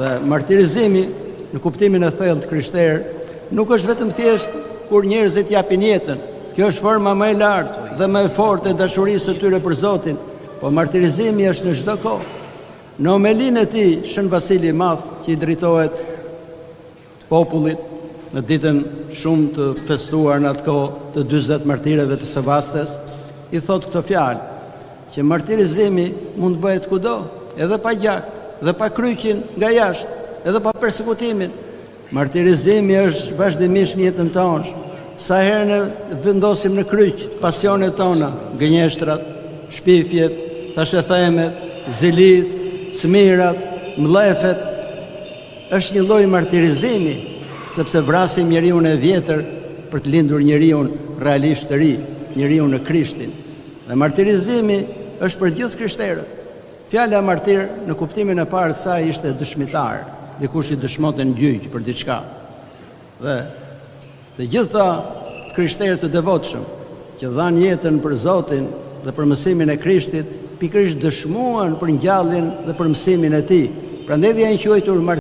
Dhe martirizimi, në kuptimin e thellë të krishterë, nuk është vetëm thjesht kur njerëzit japin jetën. Kjo është forma më e lartë dhe më e fortë e dashurisë së tyre për Zotin, po martirizimi është në çdo kohë. Në homelinë e tij, Shën Vasili i Madh, që i drejtohet popullit në ditën shumë të festuar në atë kohë të 40 martireve të Sevastes, i thot këto fjalë, që martirizimi mund të bëhet kudo, edhe pa gjak, dhe pa kryqin nga jashtë, edhe pa persekutimin. Martirizimi është vazhdimisht në jetën tonë. Sa herë ne vendosim në kryq pasionet tona, gënjeshtrat, shpifjet, thashethemet, zilit, smirat, mllefet, është një lloj martirizimi, sepse vrasim njeriu e vjetër për të lindur njeriu realisht të ri, njeriu në Krishtin. Dhe martirizimi është për gjithë krishterët. Fjala martir në kuptimin e parë të saj ishte dëshmitar, dikush i dëshmonte në gjyq për diçka. Dhe të gjitha krishterët të devotshëm që dhanë jetën për Zotin dhe për mësimin e Krishtit, pikërisht dëshmuan për ngjalljen dhe për mësimin e tij. Prandaj janë quajtur